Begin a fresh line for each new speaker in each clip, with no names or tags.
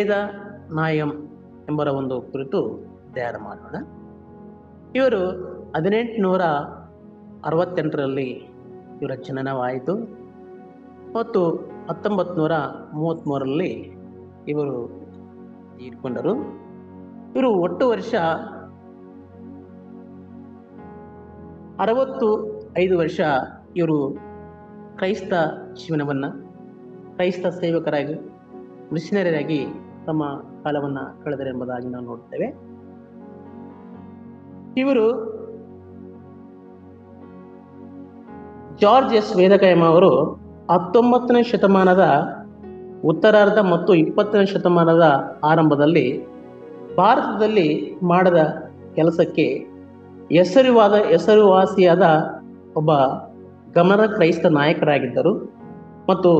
ವೇದ ನಾಯಂ ಎಂಬರ ಒಂದು ಕುರಿತು ಧ್ಯಾನ ಮಾಡೋಣ. ಇವರು 1868ರಲ್ಲಿ ಇವರ ಜನನವಾಯಿತು ಮತ್ತು 1933ರಲ್ಲಿ ಇವರು ತೀರ್ಕೊಂಡರು. ಇವರು ಒಟ್ಟು ವರ್ಷ 65 ವರ್ಷ ಇವರು ಕ್ರೈಸ್ತ ಜೀವನವನ್ನು, ಕ್ರೈಸ್ತ ಸೇವಕರಾಗಿ, ಮಿಷನರಿಯಾಗಿ ತಮ್ಮ ಕಾಲವನ್ನು ಕಳೆದರು ಎಂಬುದಾಗಿ ನಾವು ನೋಡ್ತೇವೆ. ಇವರು ಜಾರ್ಜ್ ಎಸ್ ವೇದಕಾಯಂ ಅವರು 19ನೇ ಶತಮಾನದ ಉತ್ತರಾರ್ಧ ಮತ್ತು 20ನೇ ಶತಮಾನದ ಆರಂಭದಲ್ಲಿ ಭಾರತದಲ್ಲಿ ಮಾಡಿದ ಕೆಲಸಕ್ಕೆ ಹೆಸರುವಾಸಿಯಾದ ಒಬ್ಬ ಗಮನ ಕ್ರೈಸ್ತ ನಾಯಕರಾಗಿದ್ದರು ಮತ್ತು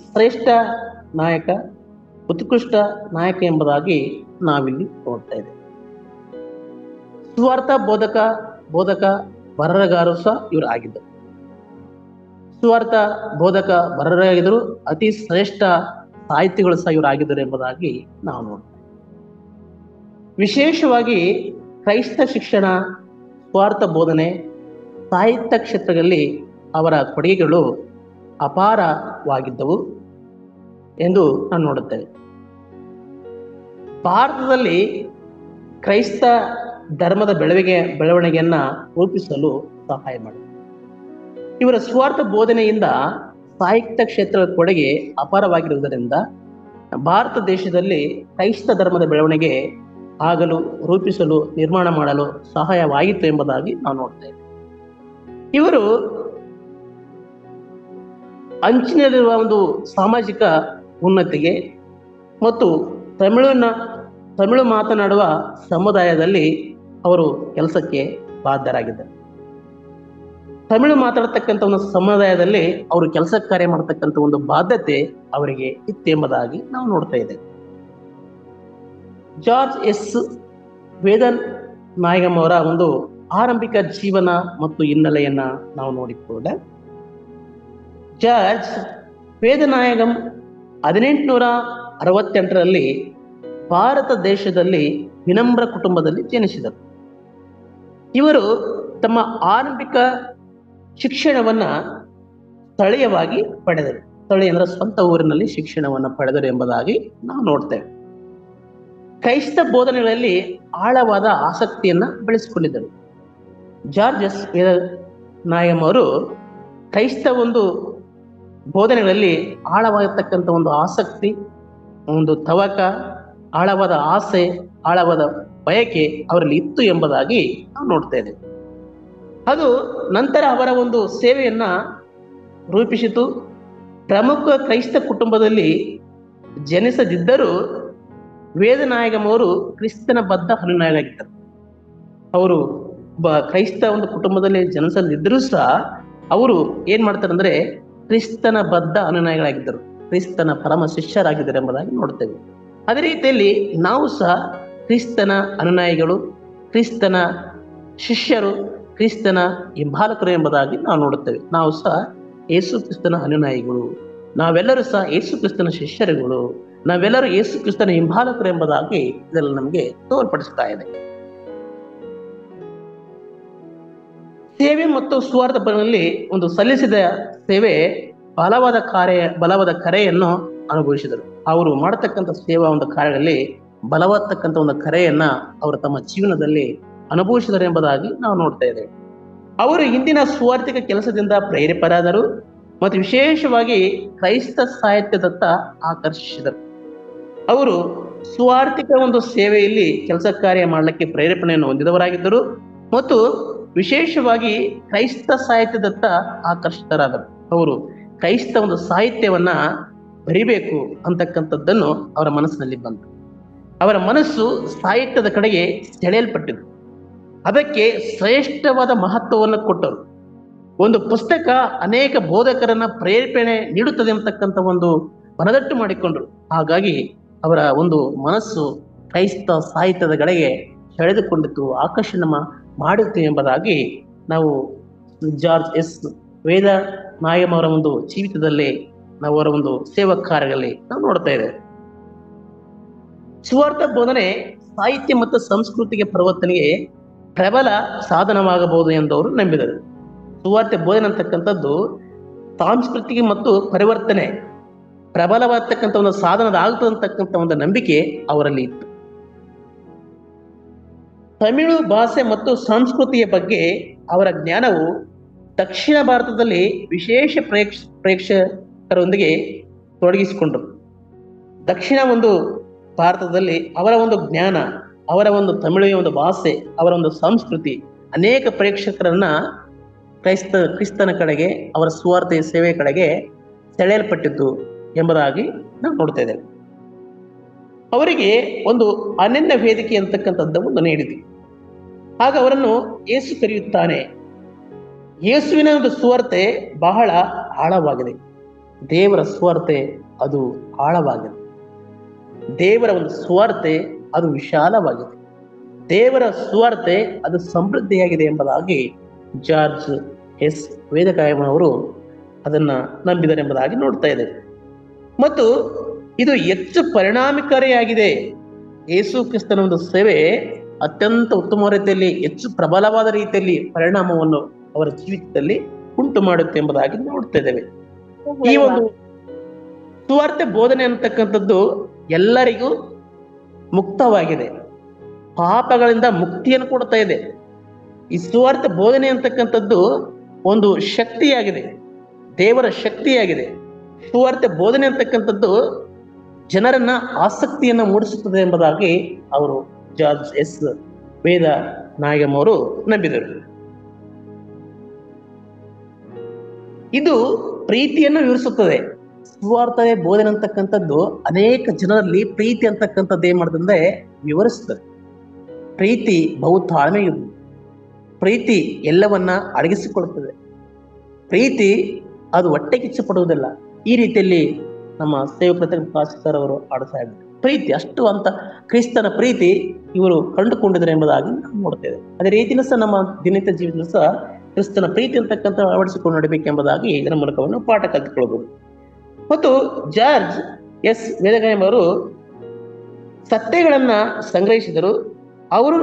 ಶ್ರೇಷ್ಠ ನಾಯಕ, ಉತ್ಕೃಷ್ಟ ನಾಯಕ ಎಂಬುದಾಗಿ ನಾವಿಲ್ಲಿ ನೋಡ್ತಾ ಇದ್ದೇವೆ. ಸುವಾರ್ಥ ಬೋಧಕ ಬರಹಗಾರರು ಸಹ ಇವರು ಆಗಿದ್ದರು. ಸುವಾರ್ಥ ಬೋಧಕ ಬರಹಗಾರರಾಗಿದ್ದರು, ಅತಿ ಶ್ರೇಷ್ಠ ಸಾಹಿತಿಗಳು ಸಹ ಇವರು ಆಗಿದ್ದರು ಎಂಬುದಾಗಿ ನಾವು ನೋಡ್ತೇವೆ. ವಿಶೇಷವಾಗಿ ಕ್ರೈಸ್ತ ಶಿಕ್ಷಣ, ಸ್ವಾರ್ಥ ಬೋಧನೆ, ಸಾಹಿತ್ಯ ಕ್ಷೇತ್ರದಲ್ಲಿ ಅವರ ಕೊಡುಗೆಗಳು ಅಪಾರವಾಗಿದ್ದವು ಎಂದು ನಾವು ನೋಡುತ್ತೇವೆ. ಭಾರತದಲ್ಲಿ ಕ್ರೈಸ್ತ ಧರ್ಮದ ಬೆಳವಣಿಗೆಯನ್ನ ರೂಪಿಸಲು ಸಹಾಯ ಮಾಡಿದರು. ಇವರ ಸ್ವಾರ್ಥ ಬೋಧನೆಯಿಂದ ಸಾಹಿತ್ಯ ಕ್ಷೇತ್ರದ ಕೊಡುಗೆ ಅಪಾರವಾಗಿರುವುದರಿಂದ ಭಾರತ ದೇಶದಲ್ಲಿ ಕ್ರೈಸ್ತ ಧರ್ಮದ ಬೆಳವಣಿಗೆ ಆಗಲು, ರೂಪಿಸಲು, ನಿರ್ಮಾಣ ಮಾಡಲು ಸಹಾಯವಾಯಿತು ಎಂಬುದಾಗಿ ನಾವು ನೋಡ್ತೇವೆ. ಇವರು ಅಂಚಿನಲ್ಲಿರುವ ಒಂದು ಸಾಮಾಜಿಕ ಉನ್ನತಿಗೆ ಮತ್ತು ತಮಿಳು ಮಾತನಾಡುವ ಸಮುದಾಯದಲ್ಲಿ ಅವರು ಕೆಲಸಕ್ಕೆ ಬಾಧ್ಯರಾಗಿದ್ದರು. ತಮಿಳು ಮಾತಾಡ್ತಕ್ಕಂಥ ಒಂದು ಸಮುದಾಯದಲ್ಲಿ ಅವರು ಕೆಲಸ ಕಾರ್ಯ ಮಾಡತಕ್ಕಂಥ ಒಂದು ಬಾಧ್ಯತೆ ಅವರಿಗೆ ಇತ್ತು ಎಂಬುದಾಗಿ ನಾವು ನೋಡ್ತಾ ಇದ್ದೇವೆ. ಜಾರ್ಜ್ ಎಸ್ ವೇದನಾಯಂ ಅವರ ಒಂದು ಆರಂಭಿಕ ಜೀವನ ಮತ್ತು ಹಿನ್ನೆಲೆಯನ್ನ ನಾವು ನೋಡಿಕೊಂಡ ಜಾರ್ಜ್ ವೇದನಾಯಂ 1868ರಲ್ಲಿ ಭಾರತ ದೇಶದಲ್ಲಿ ವಿನಮ್ರ ಕುಟುಂಬದಲ್ಲಿ ಜನಿಸಿದರು. ಇವರು ತಮ್ಮ ಆರಂಭಿಕ ಶಿಕ್ಷಣವನ್ನ ಸ್ಥಳೀಯವಾಗಿ ಪಡೆದರು. ಸ್ಥಳೀಯ ಅಂದ್ರೆ ಸ್ವಂತ ಊರಿನಲ್ಲಿ ಶಿಕ್ಷಣವನ್ನು ಪಡೆದರು ಎಂಬುದಾಗಿ ನಾವು ನೋಡ್ತೇವೆ. ಕ್ರೈಸ್ತ ಬೋಧನೆಗಳಲ್ಲಿ ಆಳವಾದ ಆಸಕ್ತಿಯನ್ನ ಬೆಳೆಸಿಕೊಂಡಿದ್ದರು. ಜಾರ್ಜ್ ಎಸ್ ವೇದನಾಯಂ ಅವರು ಕ್ರೈಸ್ತ ಒಂದು ಬೋಧನೆಗಳಲ್ಲಿ ಆಳವಾಗಿರ್ತಕ್ಕಂಥ ಒಂದು ಆಸಕ್ತಿ, ಒಂದು ತವಕ, ಆಳವಾದ ಆಸೆ, ಆಳವಾದ ಬಯಕೆ ಅವರಲ್ಲಿ ಇತ್ತು ಎಂಬುದಾಗಿ ನಾವು ನೋಡ್ತಾ ಇದ್ದೇವೆ. ಅದು ನಂತರ ಅವರ ಒಂದು ಸೇವೆಯನ್ನ ರೂಪಿಸಿತು. ಪ್ರಮುಖ ಕ್ರೈಸ್ತ ಕುಟುಂಬದಲ್ಲಿ ಜನಿಸದಿದ್ದರೂ ವೇದನಾಯಂ ಅವರು ಕ್ರಿಸ್ತನ ಬದ್ಧ ಅನುಯಾಯಿಯಾಗಿದ್ದರು. ಅವರು ಒಬ್ಬ ಕ್ರೈಸ್ತ ಒಂದು ಕುಟುಂಬದಲ್ಲಿ ಜನಿಸದಿದ್ದರೂ ಸಹ ಅವರು ಏನ್ ಮಾಡ್ತಾರೆ ಅಂದ್ರೆ ಕ್ರಿಸ್ತನ ಬದ್ಧ ಅನುಯಾಯಿಗಳಾಗಿದ್ದರು, ಕ್ರಿಸ್ತನ ಪರಮ ಶಿಷ್ಯರಾಗಿದ್ದರು ಎಂಬುದಾಗಿ ನೋಡ್ತೇವೆ. ಅದೇ ರೀತಿಯಲ್ಲಿ ನಾವು ಸಹ ಕ್ರಿಸ್ತನ ಅನುಯಾಯಿಗಳು, ಕ್ರಿಸ್ತನ ಶಿಷ್ಯರು, ಕ್ರಿಸ್ತನ ಹಿಂಬಾಲಕರು ಎಂಬುದಾಗಿ ನಾವು ನೋಡುತ್ತೇವೆ. ನಾವು ಸಹ ಯೇಸು ಕ್ರಿಸ್ತನ ಅನುಯಾಯಿಗಳು, ನಾವೆಲ್ಲರೂ ಸಹ ಯೇಸು ಕ್ರಿಸ್ತನ ಶಿಷ್ಯರುಗಳು, ನಾವೆಲ್ಲರೂ ಯೇಸು ಕ್ರಿಸ್ತನ ಹಿಂಬಾಲಕರು ಎಂಬುದಾಗಿ ಇದರಲ್ಲಿ ನಮಗೆ ತೋರ್ಪಡಿಸ್ತಾ ಇದೆ. ಸೇವೆ ಮತ್ತು ಸ್ವಾರ್ಥದಲ್ಲಿ ಒಂದು ಸಲ್ಲಿಸಿದ ಸೇವೆ ಬಲವಾದ ಕರೆಯನ್ನು ಅನುಭವಿಸಿದರು. ಅವರು ಮಾಡತಕ್ಕಂಥ ಸೇವಾ ಒಂದು ಕಾರ್ಯದಲ್ಲಿ ಬಲವಾದತಕ್ಕಂಥ ಒಂದು ಕರೆಯನ್ನ ಅವರು ತಮ್ಮ ಜೀವನದಲ್ಲಿ ಅನುಭವಿಸಿದರು ಎಂಬುದಾಗಿ ನಾವು ನೋಡ್ತಾ ಇದ್ದೇವೆ. ಅವರು ಇಂದಿನ ಸ್ವಾರ್ಥಿಕ ಕೆಲಸದಿಂದ ಪ್ರೇರೇಪರಾದರು ಮತ್ತು ವಿಶೇಷವಾಗಿ ಕ್ರೈಸ್ತ ಸಾಹಿತ್ಯದತ್ತ ಆಕರ್ಷಿಸಿದರು. ಅವರು ಸ್ವಾರ್ಥಿಕ ಒಂದು ಸೇವೆಯಲ್ಲಿ ಕೆಲಸ ಕಾರ್ಯ ಮಾಡಲಿಕ್ಕೆ ಪ್ರೇರೇಪಣೆಯನ್ನು ಹೊಂದಿದವರಾಗಿದ್ದರು ಮತ್ತು ವಿಶೇಷವಾಗಿ ಕ್ರೈಸ್ತ ಸಾಹಿತ್ಯದತ್ತ ಆಕರ್ಷಿತರಾದರು. ಅವರು ಕ್ರೈಸ್ತ ಒಂದು ಸಾಹಿತ್ಯವನ್ನ ಬರಿಬೇಕು ಅಂತಕ್ಕಂಥದ್ದನ್ನು ಅವರ ಮನಸ್ಸಿನಲ್ಲಿ ಬಂತು. ಅವರ ಮನಸ್ಸು ಸಾಹಿತ್ಯದ ಕಡೆಗೆ ಸೆಳೆಯಲ್ಪಟ್ಟಿತು. ಅದಕ್ಕೆ ಶ್ರೇಷ್ಠವಾದ ಮಹತ್ವವನ್ನು ಕೊಟ್ಟರು. ಒಂದು ಪುಸ್ತಕ ಅನೇಕ ಬೋಧಕರನ್ನ ಪ್ರೇರೇಪಣೆ ನೀಡುತ್ತದೆ ಅಂತಕ್ಕಂಥ ಒಂದು ಮನದಟ್ಟು ಮಾಡಿಕೊಂಡ್ರು. ಹಾಗಾಗಿ ಅವರ ಒಂದು ಮನಸ್ಸು ಕ್ರೈಸ್ತ ಸಾಹಿತ್ಯದ ಕಡೆಗೆ ಸೆಳೆದುಕೊಂಡಿತು, ಆಕರ್ಷಣೆ ಮಾಡಿತು ಎಂಬುದಾಗಿ ನಾವು ಜಾರ್ಜ್ ಎಸ್ ವೇದನಾಯಂ ಅವರ ಒಂದು ಜೀವಿತದಲ್ಲಿ ನಾವು ಅವರ ಒಂದು ಸೇವಾ ಕಾರ್ಯಗಳಲ್ಲಿ ನಾವು ನೋಡ್ತಾ ಇದ್ದೇವೆ. ಸುವಾರ್ಥ ಬೋಧನೆ ಸಾಹಿತ್ಯ ಮತ್ತು ಸಂಸ್ಕೃತಿಗೆ ಪರಿವರ್ತನೆಗೆ ಪ್ರಬಲ ಸಾಧನವಾಗಬಹುದು ಎಂದವರು ನಂಬಿದರು. ಸುವಾರ್ಥ ಬೋಧನೆ ಅಂತಕ್ಕಂಥದ್ದು ಸಾಂಸ್ಕೃತಿಕ ಮತ್ತು ಪರಿವರ್ತನೆ ಪ್ರಬಲವಾಗ್ತಕ್ಕಂಥ ಒಂದು ಸಾಧನದ ಆಗ್ತಕ್ಕಂಥ ಒಂದು ನಂಬಿಕೆ ಅವರಲ್ಲಿ ಇತ್ತು. ತಮಿಳು ಭಾಷೆ ಮತ್ತು ಸಂಸ್ಕೃತಿಯ ಬಗ್ಗೆ ಅವರ ಜ್ಞಾನವು ದಕ್ಷಿಣ ಭಾರತದಲ್ಲಿ ವಿಶೇಷ ಪ್ರೇಕ್ಷಕರೊಂದಿಗೆ ತೊಡಗಿಸಿಕೊಂಡರು. ದಕ್ಷಿಣ ಒಂದು ಭಾರತದಲ್ಲಿ ಅವರ ಒಂದು ಜ್ಞಾನ, ಅವರ ಒಂದು ತಮಿಳಿನ ಒಂದು ಭಾಷೆ, ಅವರ ಒಂದು ಸಂಸ್ಕೃತಿ ಅನೇಕ ಪ್ರೇಕ್ಷಕರನ್ನ ಕ್ರಿಸ್ತನ ಕಡೆಗೆ, ಅವರ ಸುವಾರ್ತೆಯ ಸೇವೆ ಕಡೆಗೆ ಸೆಳೆಯಲ್ಪಟ್ಟಿದ್ದು ಎಂಬುದಾಗಿ ನಾವು ನೋಡ್ತಾ ಇದ್ದೇವೆ. ಅವರಿಗೆ ಒಂದು ಅನನ್ಯ ವೇದಿಕೆ ಅಂತಕ್ಕಂಥದ್ದು ಒಂದು ನೀಡಿದೆ. ಆಗ ಅವರನ್ನು ಯೇಸು ಕರೆಯುತ್ತಾನೆ. ಯೇಸುವಿನ ಒಂದು ಸುವಾರ್ತೆ ಬಹಳ ಆಳವಾಗಿದೆ. ದೇವರ ಸುವಾರ್ತೆ ಅದು ಆಳವಾಗಿದೆ. ದೇವರ ಒಂದು ಸುವಾರ್ತೆ ಅದು ವಿಶಾಲವಾಗಿದೆ. ದೇವರ ಸುವಾರ್ತೆ ಅದು ಸಮೃದ್ಧಿಯಾಗಿದೆ ಎಂಬುದಾಗಿ ಜಾರ್ಜ್ ಎಸ್ ವೇದಕಾಯಮನವರು ಅದನ್ನ ನಂಬಿದರು ಎಂಬುದಾಗಿ ನೋಡ್ತಾ ಇದ್ದೇವೆ. ಮತ್ತು ಇದು ಹೆಚ್ಚು ಪರಿಣಾಮಕಾರಿಯಾಗಿದೆ. ಯೇಸು ಕ್ರಿಸ್ತನ ಒಂದು ಸೇವೆ ಅತ್ಯಂತ ಉತ್ತಮ ರೀತಿಯಲ್ಲಿ, ಹೆಚ್ಚು ಪ್ರಬಲವಾದ ರೀತಿಯಲ್ಲಿ ಪರಿಣಾಮವನ್ನು ಅವರ ಜೀವಿತದಲ್ಲಿ ಉಂಟು ಮಾಡುತ್ತೆ ಎಂಬುದಾಗಿ ನೋಡ್ತಾ ಇದ್ದೇವೆ. ಈ ಒಂದು ಸುವಾರ್ತೆ ಬೋಧನೆ ಅಂತಕ್ಕಂಥದ್ದು ಎಲ್ಲರಿಗೂ ಮುಕ್ತವಾಗಿದೆ, ಪಾಪಗಳಿಂದ ಮುಕ್ತಿಯನ್ನು ಕೊಡ್ತಾ ಇದೆ. ಈ ಸುವಾರ್ತೆ ಬೋಧನೆ ಅಂತಕ್ಕಂಥದ್ದು ಒಂದು ಶಕ್ತಿಯಾಗಿದೆ, ದೇವರ ಶಕ್ತಿಯಾಗಿದೆ. ಸುವಾರ್ತೆ ಬೋಧನೆ ಅಂತಕ್ಕಂಥದ್ದು ಜನರನ್ನ ಆಸಕ್ತಿಯನ್ನ ಮೂಡಿಸುತ್ತದೆ ಎಂಬುದಾಗಿ ಅವರು ಜಾರ್ಜ್ ಎಸ್ ವೇದ ನಾಯಗಂ ಅವರು ನಂಬಿದರು. ಇದು ಪ್ರೀತಿಯನ್ನು ವಿವರಿಸುತ್ತದೆ. ಸುವಾರ್ತೆ ಬೋಧನೆ ಅಂತಕ್ಕಂಥದ್ದು ಅನೇಕ ಜನರಲ್ಲಿ ಪ್ರೀತಿ ಅಂತಕ್ಕಂಥದ್ದು ಏನ್ ಮಾಡ್ತಂದ್ರೆ ವಿವರಿಸ್ತದೆ. ಪ್ರೀತಿ ಬಹು ತಾಳ್ಮೆಯುವುದು. ಪ್ರೀತಿ ಎಲ್ಲವನ್ನ ಅಡಗಿಸಿಕೊಳ್ಳುತ್ತದೆ. ಪ್ರೀತಿ ಅದು ಹೊಟ್ಟೆಗೆ ಇಚ್ಛೆ ಪಡುವುದಿಲ್ಲ. ಈ ರೀತಿಯಲ್ಲಿ ನಮ್ಮ ಸೇವಕ ಪಾಸ್ಟರ್ ಅವರು ಆಡ್ತಾ ಇದ್ದಾರೆ. ಪ್ರೀತಿ ಅಷ್ಟು ಅಂತ ಕ್ರಿಸ್ತನ ಪ್ರೀತಿ ಇವರು ಕಂಡುಕೊಂಡಿದ್ದಾರೆ ಎಂಬುದಾಗಿ ನಾವು ನೋಡ್ತೇವೆ. ಅದೇ ರೀತಿಯೂ ಸಹ ನಮ್ಮ ದಿನನಿತ್ಯ ಜೀವಿತದಲ್ಲೂ ಸಹ ಕ್ರಿಸ್ತನ ಪ್ರೀತಿ ಅಂತಕ್ಕಂಥ ಅಳವಡಿಸಿಕೊಂಡು ನಡಬೇಕೆಂಬುದಾಗಿ ಇದರ ಮೂಲಕವನ್ನು ಪಾಠ ಕಲಿತುಕೊಳ್ಳಬಹುದು. ಮತ್ತು ಜಾರ್ಜ್ ಎಸ್ ವೇದಕಾಯಂ ಅವರು ಸತ್ಯಗಳನ್ನ ಸಂಗ್ರಹಿಸಿದರು. ಅವರು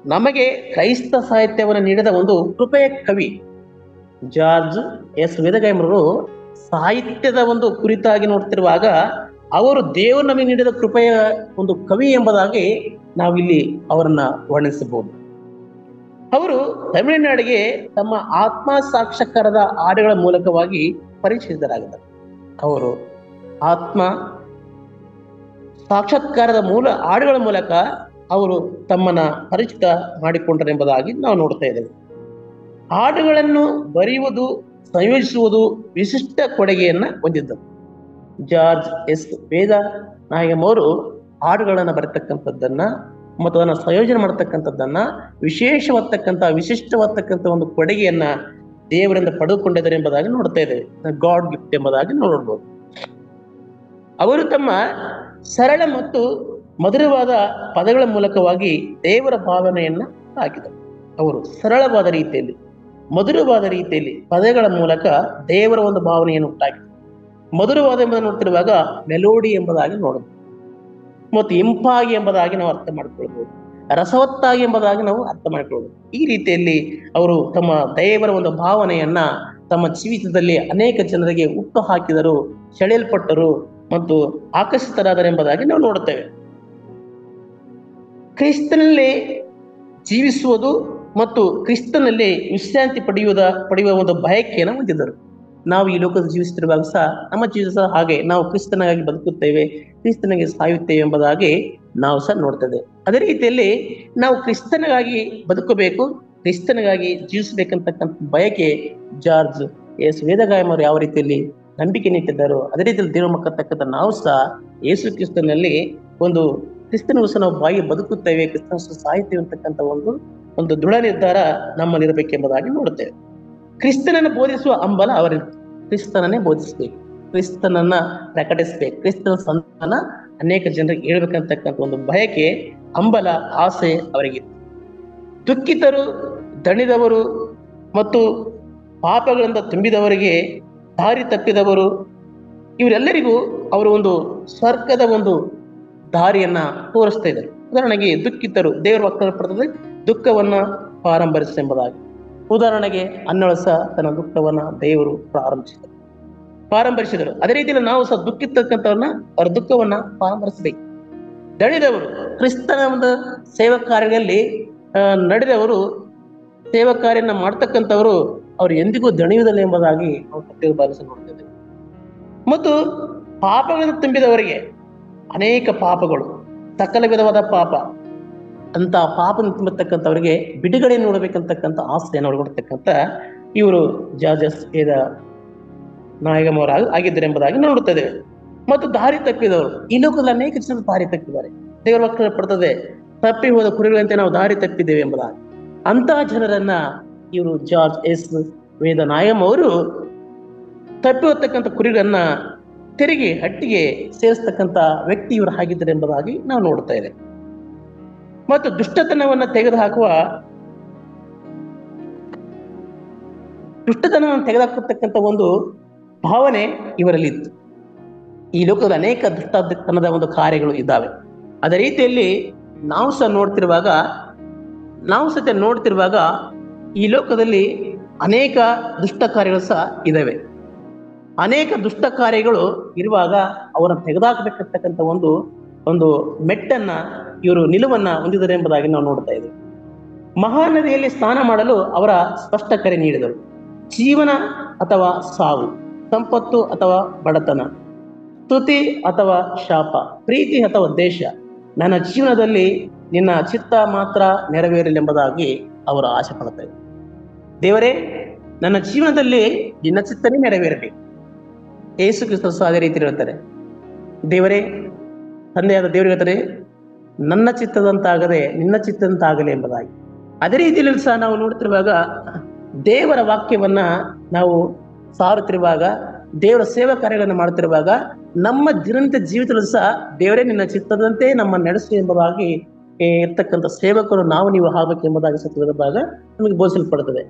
ನಮಗೆ ಕ್ರೈಸ್ತ ಸಾಹಿತ್ಯವನ್ನು ನೀಡಿದ ಒಂದು ಕೃಪೆಯ ಕವಿ. ಜಾರ್ಜ್ ಎಸ್ ವೇದಕಾಯಂ ಅವರು ಸಾಹಿತ್ಯದ ಒಂದು ಕುರಿತಾಗಿ ನೋಡ್ತಿರುವಾಗ ಅವರು ದೇವರು ನಮಗೆ ನೀಡಿದ ಕೃಪೆಯ ಒಂದು ಕವಿ ಎಂಬುದಾಗಿ ನಾವಿಲ್ಲಿ ಅವರನ್ನ ವರ್ಣಿಸಬಹುದು. ಅವರು ತಮಿಳುನಾಡಿಗೆ ತಮ್ಮ ಆತ್ಮ ಸಾಕ್ಷಾತ್ಕಾರದ ಹಾಡುಗಳ ಮೂಲಕವಾಗಿ ಪರಿಚಿತರಾಗಿದ್ದಾರೆ. ಅವರು ಆತ್ಮ ಸಾಕ್ಷಾತ್ಕಾರದ ಹಾಡುಗಳ ಮೂಲಕ ಅವರು ತಮ್ಮನ್ನ ಪರಿಚಿತ ಮಾಡಿಕೊಂಡರು ಎಂಬುದಾಗಿ ನಾವು ನೋಡ್ತಾ ಇದ್ದೇವೆ. ಹಾಡುಗಳನ್ನು ಬರೆಯುವುದು, ಸಂಯೋಜಿಸುವುದು ವಿಶಿಷ್ಟ ಕೊಡುಗೆಯನ್ನ ಹೊಂದಿದ್ದರು. ಜಾರ್ಜ್ ಎಸ್ ವೇದ ನಾಯಗಂ ಅವರು ಹಾಡುಗಳನ್ನು ಬರತಕ್ಕಂಥದ್ದನ್ನ ಮತ್ತು ಅದನ್ನ ಸಂಯೋಜನೆ ಮಾಡತಕ್ಕಂಥದ್ದನ್ನ ವಿಶಿಷ್ಟವಾದತಕ್ಕಂಥ ಒಂದು ಕೊಡುಗೆಯನ್ನ ದೇವರಿಂದ ಪಡೆದುಕೊಂಡಿದ್ದಾರೆ ಎಂಬುದಾಗಿ ನೋಡ್ತಾ ಇದ್ದೇವೆ. ಗಾಡ್ ಗಿಫ್ಟ್ ಎಂಬುದಾಗಿ ನೋಡ್ಬೋದು. ಅವರು ತಮ್ಮ ಸರಳ ಮತ್ತು ಮಧುರವಾದ ಪದಗಳ ಮೂಲಕವಾಗಿ ದೇವರ ಭಾವನೆಯನ್ನ ಹಾಕಿದರು. ಅವರು ಸರಳವಾದ ರೀತಿಯಲ್ಲಿ, ಮಧುರವಾದ ರೀತಿಯಲ್ಲಿ ಪದಗಳ ಮೂಲಕ ದೇವರ ಒಂದು ಭಾವನೆಯನ್ನು ಉಂಟಾಕಿದರು. ಮಧುರವಾದ ಎಂಬುದನ್ನು ನೋಡ್ತಿರುವಾಗ ಮೆಲೋಡಿ ಎಂಬುದಾಗಿ ನೋಡಬಹುದು, ಮತ್ತು ಇಂಪಾಗಿ ಎಂಬುದಾಗಿ ನಾವು ಅರ್ಥ ಮಾಡ್ಕೊಳ್ಬಹುದು, ರಸವತ್ತಾಗಿ ಎಂಬುದಾಗಿ ನಾವು ಅರ್ಥ ಮಾಡ್ಕೊಳ್ಬಹುದು. ಈ ರೀತಿಯಲ್ಲಿ ಅವರು ತಮ್ಮ ದೇವರ ಒಂದು ಭಾವನೆಯನ್ನ ತಮ್ಮ ಜೀವಿತದಲ್ಲಿ ಅನೇಕ ಜನರಿಗೆ ಹುಟ್ಟು ಹಾಕಿದರು, ಸೆಳೆಯಲ್ಪಟ್ಟರು ಮತ್ತು ಆಕರ್ಷಿತರಾದರು ಎಂಬುದಾಗಿ ನಾವು ನೋಡುತ್ತೇವೆ. ಕ್ರಿಸ್ತನಲ್ಲಿ ಜೀವಿಸುವುದು ಮತ್ತು ಕ್ರಿಸ್ತನಲ್ಲಿ ವಿಶ್ರಾಂತಿ ಪಡೆಯುವ ಒಂದು ಬಯಕೆಯನ್ನು ಹೊಂದಿದ್ದರು. ನಾವು ಈ ಲೋಕದ ಜೀವಿಸುತ್ತಿರುವಾಗ ಸಹ ನಮ್ಮ ಜೀವಿತ ಸಹ ಹಾಗೆ ನಾವು ಕ್ರಿಸ್ತನಿಗಾಗಿ ಬದುಕುತ್ತೇವೆ, ಕ್ರಿಸ್ತನಿಗೆ ಸಾಯುತ್ತೇವೆ ಎಂಬುದಾಗಿ ನಾವು ಸಹ ನೋಡ್ತೇವೆ. ಅದೇ ರೀತಿಯಲ್ಲಿ ನಾವು ಕ್ರಿಸ್ತನಿಗಾಗಿ ಬದುಕಬೇಕು, ಕ್ರಿಸ್ತನಿಗಾಗಿ ಜೀವಿಸಬೇಕಂತಕ್ಕಂಥ ಬಯಕೆ ಜಾರ್ಜ್ ಎಸ್ ವೇದಕಾಯಂ ಅವರು ಯಾವ ರೀತಿಯಲ್ಲಿ ನಂಬಿಕೆ ನಿಟ್ಟಿದ್ದಾರೋ ಅದೇ ರೀತಿಯಲ್ಲಿ ದೇವರ ಮಕ್ಕಳತಕ್ಕಂಥ ನಾವು ಸಹ ಯೇಸು ಕ್ರಿಸ್ತನಲ್ಲಿ ಒಂದು ಕ್ರಿಸ್ತನಿಗೂ ಸಹ ನಾವು ಬದುಕುತ್ತೇವೆ, ಕ್ರಿಸ್ತನ ಸಾಹಿತ್ಯ ಅಂತಕ್ಕಂಥ ಒಂದು ದೃಢ ನಿರ್ಧಾರ ನಮ್ಮಲ್ಲಿರಬೇಕೆಂಬುದಾಗಿ ನೋಡುತ್ತೇವೆ. ಕ್ರಿಸ್ತನನ್ನು ಬೋಧಿಸುವ ಹಂಬಲ ಅವರಿಗೆ, ಕ್ರಿಸ್ತನನ್ನೇ ಬೋಧಿಸ್ಬೇಕು, ಕ್ರಿಸ್ತನನ್ನ ಪ್ರಕಟಿಸ್ಬೇಕು, ಕ್ರಿಸ್ತನ ಸಂತಾನ ಅನೇಕ ಜನರಿಗೆ ಹೇಳ್ಬೇಕಂತಕ್ಕಂಥ ಒಂದು ಬಯಕೆ, ಹಂಬಲ, ಆಸೆ ಅವರಿಗೆ. ದುಃಖಿತರು, ದಣಿದವರು ಮತ್ತು ಪಾಪಗಳಿಂದ ತುಂಬಿದವರಿಗೆ, ದಾರಿ ತಪ್ಪಿದವರು, ಇವರೆಲ್ಲರಿಗೂ ಅವರು ಒಂದು ಸ್ವರ್ಗದ ಒಂದು ದಾರಿಯನ್ನ ತೋರಿಸ್ತಾ ಇದ್ದಾರೆ. ಉದಾಹರಣೆಗೆ ದುಃಖಿತರು ದೇವರ ವಾಕ್ಯ ಪಡೆದರೆ ದುಃಖವನ್ನ ಎಂಬುದಾಗಿ. ಉದಾಹರಣೆಗೆ ಅನ್ನಳು ಸಹ ತನ್ನ ದುಃಖವನ್ನ ದೇವರು ಪ್ರಾರಂಭಿಸಿದರು. ಅದೇ ರೀತಿಯಲ್ಲಿ ನಾವು ಸಹ ದುಃಖಿತಕ್ಕಂಥವ್ರನ್ನ ಅವರ ದುಃಖವನ್ನ ಪ್ರಾರಂಭಿಸಬೇಕು. ದಣಿದವರು ಕ್ರಿಸ್ತನ ಒಂದು ಸೇವಾ ಕಾರ್ಯದಲ್ಲಿ ನಡೆದವರು, ಸೇವಾ ಕಾರ್ಯನ ಮಾಡ್ತಕ್ಕಂಥವರು ಅವ್ರು ಎಂದಿಗೂ ದಣಿಯುವುದಿಲ್ಲ ಎಂಬುದಾಗಿ ನಾವು ಸತ್ಯದ ಬಾಲಿಸಿ ನೋಡ್ತೇವೆ. ಮತ್ತು ಪಾಪಗಳನ್ನು ತುಂಬಿದವರಿಗೆ ಅನೇಕ ಪಾಪಗಳು, ಸಕಲ ವಿಧವಾದ ಪಾಪ, ಅಂತ ಪಾಪವನ್ನು ತುಂಬತಕ್ಕಂಥವರಿಗೆ ಬಿಡುಗಡೆ ನೋಡಬೇಕಂತಕ್ಕಂಥ ಆಸೆಯನ್ನು ಒಳಗೊಡ್ತಕ್ಕಂಥ ಇವರು ಜಾಜಸ್ ವೇದ ನಾಯಕಮವರಾಗಿ ಆಗಿದ್ದಾರೆ ಎಂಬುದಾಗಿ ನೋಡುತ್ತದೆ. ಮತ್ತು ದಾರಿ ತಪ್ಪಿದವರು, ಈ ಲೋಕದಲ್ಲಿ ಅನೇಕ ಜನರು ದಾರಿ ತಪ್ಪಿದ್ದಾರೆ. ದೇವರ ವಾಕ್ಯ ಪಡ್ತದೆ, ತಪ್ಪಿ ಹೋದ ಕುರಿಗಳಂತೆ ನಾವು ದಾರಿ ತಪ್ಪಿದ್ದೇವೆ ಎಂಬುದಾಗಿ. ಅಂತಹ ಜನರನ್ನ ಇವರು ಜಾರ್ಜ್ ಎಸ್ ವೇದ ನಾಯಮ್ ಅವರು ತಪ್ಪಿ ಹೋಗ್ತಕ್ಕಂಥ ಕುರಿಗಳನ್ನ ತೆರಿಗೆ ಹಟ್ಟಿಗೆ ಸೇರಿಸ್ತಕ್ಕಂಥ ವ್ಯಕ್ತಿ ಇವರು ಆಗಿದ್ದಾರೆ ಎಂಬುದಾಗಿ ನಾವು ನೋಡ್ತಾ ಇದ್ದೇವೆ. ಮತ್ತು ದುಷ್ಟತನವನ್ನು ತೆಗೆದುಹಾಕತಕ್ಕಂಥ ಒಂದು ಭಾವನೆ ಇವರಲ್ಲಿ ಇತ್ತು. ಈ ಲೋಕದಲ್ಲಿ ಅನೇಕ ದುಷ್ಟತನದ ಒಂದು ಕಾರ್ಯಗಳು ಇದ್ದಾವೆ. ಅದೇ ರೀತಿಯಲ್ಲಿ ನಾವು ಸಹ ನೋಡ್ತಿರುವಾಗ ಈ ಲೋಕದಲ್ಲಿ ಅನೇಕ ದುಷ್ಟ ಕಾರ್ಯಗಳು ಸಹ ಇದಾವೆ. ಅನೇಕ ದುಷ್ಟ ಕಾರ್ಯಗಳು ಇರುವಾಗ ಅವರನ್ನು ತೆಗೆದುಹಾಕಬೇಕಂತಕ್ಕಂಥ ಒಂದು ಮೆಟ್ಟನ್ನ ಇವರು ನಿಲುವನ್ನ ಹೊಂದಿದ್ದಾರೆ ಎಂಬುದಾಗಿ ನಾವು ನೋಡ್ತಾ ಇದ್ದೇವೆ. ಮಹಾನದಿಯಲ್ಲಿ ಸ್ನಾನ ಮಾಡಲು ಅವರ ಸ್ಪಷ್ಟ ಕರೆ ನೀಡಿದರು. ಜೀವನ ಅಥವಾ ಸಾವು, ಸಂಪತ್ತು ಅಥವಾ ಬಡತನ, ಸ್ತುತಿ ಅಥವಾ ಶಾಪ, ಪ್ರೀತಿ ಅಥವಾ ದ್ವೇಷ, ನನ್ನ ಜೀವನದಲ್ಲಿ ನಿನ್ನ ಚಿತ್ತ ಮಾತ್ರ ನೆರವೇರಲೆಂಬುದಾಗಿ ಅವರು ಆಸೆ ಪಡ್ತಾ ಇದ್ದಾರೆ. ದೇವರೇ, ನನ್ನ ಜೀವನದಲ್ಲಿ ನಿನ್ನ ಚಿತ್ತನೇ ನೆರವೇರಬೇಕು. ಯೇಸು ಕ್ರಿಸ್ತರು ಸಹ ಅದೇ ರೀತಿ ಹೇಳ್ತಾರೆ, ದೇವರೇ, ತಂದೆಯಾದ ದೇವರಿಗೆ ಹೇಳ್ತಾರೆ, ನನ್ನ ಚಿತ್ತದಂತಾಗದೆ ನಿನ್ನ ಚಿತ್ತದಂತಾಗಲಿ ಎಂಬುದಾಗಿ. ಅದೇ ರೀತಿಯಲ್ಲಿ ಸಹ ನಾವು ನೋಡ್ತಿರುವಾಗ, ದೇವರ ವಾಕ್ಯವನ್ನ ನಾವು ಸಾರುತ್ತಿರುವಾಗ, ದೇವರ ಸೇವಾ ಕಾರ್ಯಗಳನ್ನು ಮಾಡುತ್ತಿರುವಾಗ, ನಮ್ಮ ದಿನನಿತ್ಯ ಜೀವಿತದಲ್ಲೂ ಸಹ ದೇವರೇ ನಿನ್ನ ಚಿತ್ತದಂತೆ ನಮ್ಮ ನಡೆಸು ಎಂಬುದಾಗಿ ಇರ್ತಕ್ಕಂಥ ಸೇವಕರು ನೀವು ಆಗಬೇಕು ಎಂಬುದಾಗಿ ಸತ್ಯದ ಭಾಗ ನಮಗೆ ಬೋಧಿಸಲ್ಪಡುತ್ತದೆ.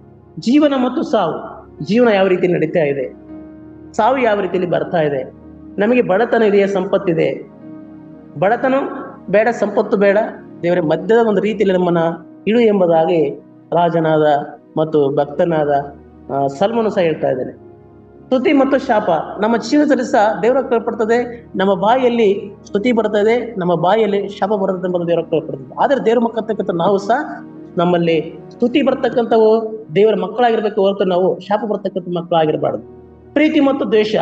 ಜೀವನ ಮತ್ತು ಸಾವು, ಜೀವನ ಯಾವ ರೀತಿ ನಡೀತಾ ಇದೆ, ಸಾವು ಯಾವ ರೀತಿಯಲ್ಲಿ ಬರ್ತಾ ಇದೆ. ನಮಗೆ ಬಡತನ ಇದೆಯಾ, ಸಂಪತ್ತಿದೆ, ಬಡತನ ಬೇಡ, ಸಂಪತ್ತು ಬೇಡ, ದೇವರ ಮಧ್ಯದ ಒಂದು ರೀತಿಯಲ್ಲಿ ನಮ್ಮನ್ನ ಇಳು ಎಂಬುದಾಗಿ ರಾಜನಾದ ಮತ್ತು ಭಕ್ತನಾದ ಸಲ್ಮನು ಸಹ ಹೇಳ್ತಾ ಇದ್ದಾನೆ. ಸ್ತುತಿ ಮತ್ತು ಶಾಪ, ನಮ್ಮ ಜೀವನದಲ್ಲಿ ಸಹ ದೇವರ ಕೇಳ್ಪಡ್ತದೆ. ನಮ್ಮ ಬಾಯಿಯಲ್ಲಿ ಸ್ತುತಿ ಬರ್ತದೆ, ನಮ್ಮ ಬಾಯಿಯಲ್ಲಿ ಶಾಪ ಬರ್ತದೆ ಎಂಬುದು ದೇವರ ಕೇಳ್ಪಡ್ತದೆ. ಆದರೆ ದೇವರ ಮಕ್ಕಳತಕ್ಕಂಥ ನಾವು ಸಹ ನಮ್ಮಲ್ಲಿ ಸ್ತುತಿ ಬರ್ತಕ್ಕಂಥವು ದೇವರ ಮಕ್ಕಳಾಗಿರ್ಬೇಕು ಹೊರತು ನಾವು ಶಾಪ ಬರ್ತಕ್ಕಂಥ ಮಕ್ಕಳಾಗಿರಬಾರ್ದು. ಪ್ರೀತಿ ಮತ್ತು ದ್ವೇಷ,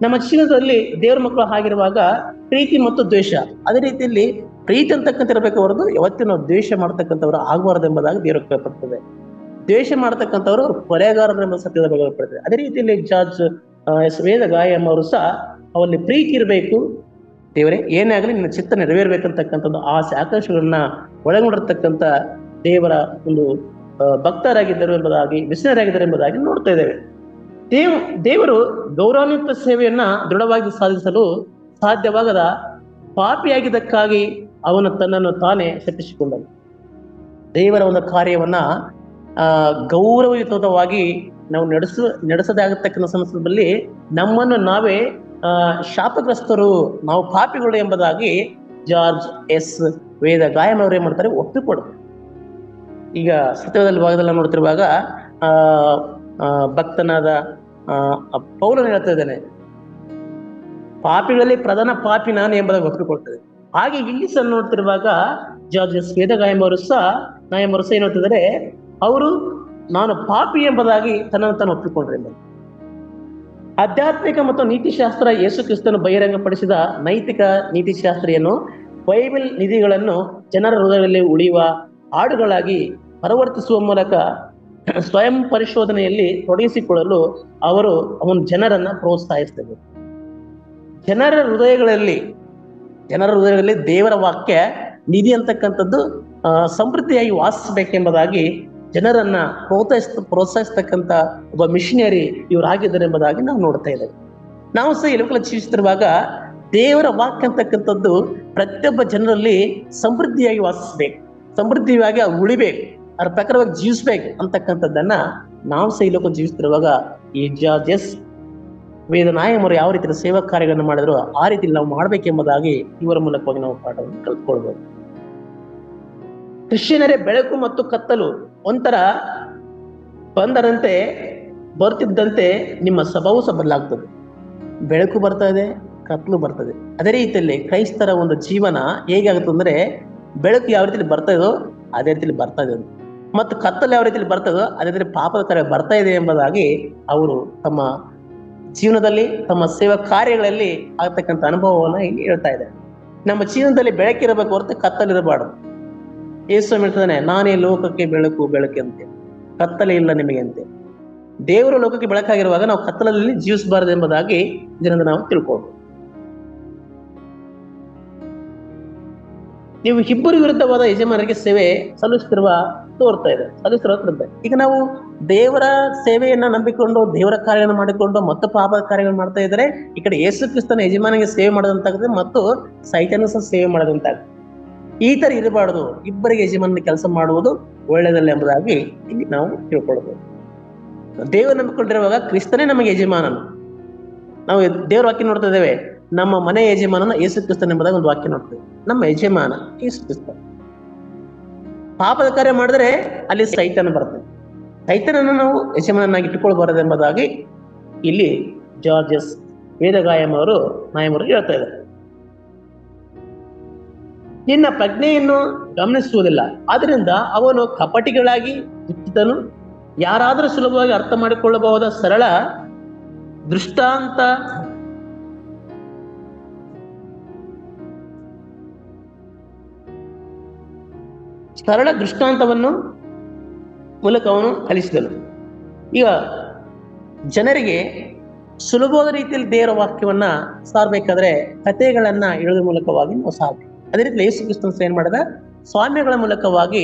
ನಮ್ಮ ಜೀವನದಲ್ಲಿ ದೇವರ ಮಕ್ಕಳು ಆಗಿರುವಾಗ ಪ್ರೀತಿ ಮತ್ತು ದ್ವೇಷ, ಅದೇ ರೀತಿಯಲ್ಲಿ ಪ್ರೀತಿ ಅಂತಕ್ಕಂಥ ಇರಬೇಕು ಹೊರತು ಯಾವತ್ತೂ ನಾವು ದ್ವೇಷ ಮಾಡ್ತಕ್ಕಂಥವ್ರು ಆಗಬಾರದು ಎಂಬುದಾಗಿ ದೇವರು ಕೇಳ್ಪಡ್ತದೆ. ದ್ವೇಷ ಮಾಡ್ತಕ್ಕಂಥವ್ರು ಕೊಲೆಗಾರರು ಎಂಬ ಸತ್ಯದ ಬಗ್ಗೆ ಹೇಳ್ಪಡ್ತದೆ. ಅದೇ ರೀತಿಯಲ್ಲಿ ಜಾರ್ಜ್ ವೇದ ಗಾಯಮ್ ಅವರು ಸಹ ಅವಲ್ಲಿ ಪ್ರೀತಿ ಇರಬೇಕು, ದೇವರೇ ಏನೇ ಆಗಲಿ ನಿನ್ನ ಚಿತ್ತ ನೆರವೇರ್ಬೇಕಂತಕ್ಕಂಥದ್ದು ಆಸೆ ಆಕಾಂಕ್ಷೆಗಳನ್ನ ಒಳಗೊಂಡಿರ್ತಕ್ಕಂಥ ದೇವರ ಒಂದು ಭಕ್ತರಾಗಿದ್ದರು ಎಂಬುದಾಗಿ, ವಿಷಯರಾಗಿದ್ದರು ಎಂಬುದಾಗಿ ನೋಡ್ತಾ ಇದ್ದೇವೆ. ದೇವರು ಗೌರವಾನ್ವಿತ ಸೇವೆಯನ್ನ ದೃಢವಾಗಿ ಸಾಧಿಸಲು ಸಾಧ್ಯವಾಗದ ಪಾಪಿಯಾಗಿದ್ದಕ್ಕಾಗಿ ಅವನು ತನ್ನನ್ನು ತಾನೇ ಶಪಿಸಿಕೊಂಡನು. ದೇವರ ಒಂದು ಕಾರ್ಯವನ್ನ ಗೌರವಯುತವಾಗಿ ನಾವು ನಡೆಸದೇ ಆಗತಕ್ಕಂಥ ಸಂದರ್ಭದಲ್ಲಿ ನಮ್ಮನ್ನು ನಾವೇ ಶಾಪಗ್ರಸ್ತರು, ನಾವು ಪಾಪಿಗಳು ಎಂಬುದಾಗಿ ಜಾರ್ಜ್ ಎಸ್ ವೇದ ಗಾಯಮ್ ಅವರು ಏನ್ ಮಾಡ್ತಾರೆ, ಒಪ್ಪಿಕೊಡ್ತಾರೆ. ಈಗ ಸತ್ಯದಲ್ಲಿ ಭಾಗದಲ್ಲಿ ನೋಡ್ತಿರುವಾಗ ಭಕ್ತನಾದ ಪೌಲನು ಹೇಳ್ತಾ ಇದ್ದಾನೆ, ಪಾಪಿಗಳಲ್ಲಿ ಪ್ರಧಾನ ಪಾಪಿ ನಾನು ಎಂಬುದಾಗಿ ಒಪ್ಪಿಕೊಳ್ತದೆ. ಹಾಗೆ ಇಲ್ಲಿ ಸಹ ನೋಡ್ತಿರುವಾಗ ಜಾರ್ಜ್ ಎಸ್ ವೇದ ಗಾಯಮ್ ಅವರು ಸಹ ಏನ್ ಹೇಳ್ತಿದ್ದಾರೆ, ಅವರು ನಾನು ಪಾಪಿ ಎಂಬುದಾಗಿ ತನ್ನನ್ನು ತಾನು ಒಪ್ಪಿಕೊಂಡ್ರೆ ಎಂಬುದು. ಆಧ್ಯಾತ್ಮಿಕ ಮತ್ತು ನೀತಿಶಾಸ್ತ್ರ ಯೇಸು ಕ್ರಿಸ್ತನು ಬಹಿರಂಗಪಡಿಸಿದ ನೈತಿಕ ನೀತಿಶಾಸ್ತ್ರಿಯನ್ನು ಬೈಬಲ್ ನಿಧಿಗಳನ್ನು ಜನರ ಹೃದಯದಲ್ಲಿ ಉಳಿಯುವ ಹಾಡುಗಳಾಗಿ ಪರಿವರ್ತಿಸುವ ಮೂಲಕ ಸ್ವಯಂ ಪರಿಶೋಧನೆಯಲ್ಲಿ ತೊಡಗಿಸಿಕೊಳ್ಳಲು ಅವನು ಜನರನ್ನ ಪ್ರೋತ್ಸಾಹಿಸ್ತದೆ. ಜನರ ಹೃದಯಗಳಲ್ಲಿ ದೇವರ ವಾಕ್ಯ ನಿಧಿ ಅಂತಕ್ಕಂಥದ್ದು ಸಮೃದ್ಧಿಯಾಗಿ ವಾಸಿಸಬೇಕೆಂಬುದಾಗಿ ಜನರನ್ನ ಪ್ರೋತ್ಸಾಹಿಸ್ತಕ್ಕಂಥ ಒಬ್ಬ ಮಿಷನರಿ ಇವರಾಗಿದ್ದಾರೆ ಎಂಬುದಾಗಿ ನಾವು ನೋಡ್ತಾ ಇದ್ದೇವೆ. ನಾವು ಸಹ ಈ ಲೋಕದಲ್ಲಿ ಜೀವಿಸ್ತಿರುವಾಗ ದೇವರ ವಾಕ್ಯ ಅಂತಕ್ಕಂಥದ್ದು ಪ್ರತಿಯೊಬ್ಬ ಜನರಲ್ಲಿ ಸಮೃದ್ಧಿಯಾಗಿ ವಾಸಿಸ್ಬೇಕು, ಸಮೃದ್ಧಿಯಾಗಿ ಉಳಿಬೇಕು, ಅದ್ರ ಪ್ರಕಾರವಾಗಿ ಜೀವಿಸ್ಬೇಕು ಅಂತಕ್ಕಂಥದ್ದನ್ನ ನಾವು ಸಹ ಈ ಲೋಕ ಜೀವಿಸ್ತಿರುವಾಗ ಈ ಜಾರ್ಜ್ ಎಸ್ ವೇದ ನಾಯಕರು ಯಾವ ರೀತಿಯ ಸೇವಾ ಕಾರ್ಯಗಳನ್ನು ಮಾಡಿದ್ರು ಆ ರೀತಿ ನಾವು ಮಾಡಬೇಕೆಂಬುದಾಗಿ ಇವರ ಮೂಲಕವಾಗಿ ನಾವು ಪಾಠವನ್ನು ಕಲ್ತ್ಕೊಳ್ಬಹುದು. ಕ್ರಿಶ್ಚಿಯನರೇ ಬೆಳಕು ಮತ್ತು ಕತ್ತಲು ಒಂಥರ ಬಂದರಂತೆ ಬರ್ತಿದ್ದಂತೆ ನಿಮ್ಮ ಸ್ವಭಾವ ಸಹ ಬದಲಾಗ್ತದೆ. ಬೆಳಕು ಬರ್ತಾ ಇದೆ, ಕತ್ತಲು ಬರ್ತದೆ. ಅದೇ ರೀತಿಯಲ್ಲಿ ಕ್ರೈಸ್ತರ ಒಂದು ಜೀವನ ಹೇಗಾಗುತ್ತೆ ಅಂದ್ರೆ, ಬೆಳಕು ಯಾವ ರೀತಿಯಲ್ಲಿ ಬರ್ತಾ ಇದೋ ಅದೇ ರೀತಿಯಲ್ಲಿ ಬರ್ತಾ ಇದೆ, ಮತ್ತು ಕತ್ತಲು ಯಾವ ರೀತಿಯಲ್ಲಿ ಬರ್ತದೋ ಅದೇ ರೀತಿ ಪಾಪದ ಕಾರ್ಯ ಬರ್ತಾ ಇದೆ ಎಂಬುದಾಗಿ ಅವರು ತಮ್ಮ ಜೀವನದಲ್ಲಿ ತಮ್ಮ ಸೇವಾ ಕಾರ್ಯಗಳಲ್ಲಿ ಆಗ್ತಕ್ಕಂಥ ಅನುಭವವನ್ನು ಇಲ್ಲಿ ಹೇಳ್ತಾ ಇದೆ. ನಮ್ಮ ಜೀವನದಲ್ಲಿ ಬೆಳಕಿರಬೇಕು ಹೊರತು ಕತ್ತಲಿರಬಾರ್ದು. ಯೇಸು ಹೇಳ್ತಾನೆ, ನಾನೇ ಲೋಕಕ್ಕೆ ಬೆಳಕು ಬೆಳಕಂತೆ, ಕತ್ತಲೆ ಇಲ್ಲ ನಿಮಗೆ ಅಂತೆ. ದೇವರು ಲೋಕಕ್ಕೆ ಬೆಳಕಾಗಿರುವಾಗ ನಾವು ಕತ್ತಲಲ್ಲಿ ಜೀವಿಸಬಾರದು ಎಂಬುದಾಗಿ ಇದರಿಂದ ನಾವು ತಿಳ್ಕೊಳ್ಬೋದು. ನೀವು ಇಬ್ಬರು ವಿರುದ್ಧವಾದ ಯಜಮಾನರಿಗೆ ಸೇವೆ ಸಲ್ಲಿಸ್ತಿರುತ್ತದೆ. ಈಗ ನಾವು ದೇವರ ಸೇವೆಯನ್ನ ನಂಬಿಕೊಂಡು ದೇವರ ಕಾರ್ಯವನ್ನು ಮಾಡಿಕೊಂಡು ಮತ್ತು ಪಾಪದ ಕಾರ್ಯಗಳನ್ನು ಮಾಡ್ತಾ ಇದ್ರೆ, ಈ ಕಡೆ ಯೇಸು ಕ್ರಿಸ್ತನ ಯಜಮಾನಿಗೆ ಸೇವೆ ಮಾಡೋದಂತಾಗುತ್ತೆ ಮತ್ತು ಸೈತಾನ ಸಹ ಸೇವೆ ಮಾಡೋದಂತಾಗುತ್ತೆ. ಈ ತರ ಇರಬಾರ್ದು. ಇಬ್ಬರಿಗೆ ಯಜಮಾನ ಕೆಲಸ ಮಾಡುವುದು ಒಳ್ಳೆಯದಲ್ಲ ಎಂಬುದಾಗಿ ಇಲ್ಲಿ ನಾವು ತಿಳ್ಕೊಳ್ಬಹುದು. ದೇವರು ನಂಬಿಕೊಂಡಿರುವಾಗ ಕ್ರಿಸ್ತನೇ ನಮಗೆ ಯಜಮಾನನು. ನಾವು ದೇವರ ವಾಕ್ಯ ನೋಡ್ತಾ ಇದ್ದೇವೆ, ನಮ್ಮ ಮನೆ ಯಜಮಾನನ ಯೇಸು ಕ್ರಿಸ್ತನ್ ಎಂಬುದಾಗಿ ಒಂದು ವಾಕ್ಯ ನೋಡ್ತೇವೆ. ನಮ್ಮ ಯಜಮಾನ ಯೇಸು ಕ್ರಿಸ್ತ. ಪಾಪದ ಕಾರ್ಯ ಮಾಡಿದ್ರೆ ಅಲ್ಲಿ ಸೈತಾನ ಬರ್ತದೆ. ಸೈತಾನನ್ನು ನಾವು ಯಜಮಾನನಾಗಿ ಇಟ್ಟುಕೊಳ್ಬಾರದು ಎಂಬುದಾಗಿ ಇಲ್ಲಿ ಜಾರ್ಜಸ್ ವೇದಗಾಯಮವರು ಹೇಳ್ತಾ ಇದ್ದಾರೆ. ನಿನ್ನ ಪ್ರಜ್ಞೆಯನ್ನು ಗಮನಿಸುವುದಿಲ್ಲ, ಆದ್ರಿಂದ ಅವನು ಕಪಟಿಗಳಾಗಿ ಹುಟ್ಟಿದನು. ಯಾರಾದರೂ ಸುಲಭವಾಗಿ ಅರ್ಥ ಮಾಡಿಕೊಳ್ಳಬಹುದಾದ ಸರಳ ದೃಷ್ಟಾಂತವನ್ನು ಮೂಲಕ ಅವನು ಕಲಿಸಿದನು. ಈಗ ಜನರಿಗೆ ಸುಲಭವಾದ ರೀತಿಯಲ್ಲಿ ದೇವರ ವಾಕ್ಯವನ್ನ ಸಾರಬೇಕಾದ್ರೆ ಕಥೆಗಳನ್ನ ಹೇಳುವ ಮೂಲಕವಾಗಿ ನಾವು ಸಾಧ್ಯ. ಅದೇ ರೀತಿ ಯೇಸು ಕ್ರಿಸ್ತನ ಏನ್ ಮಾಡಿದ, ಸ್ವಾಮ್ಯಗಳ ಮೂಲಕವಾಗಿ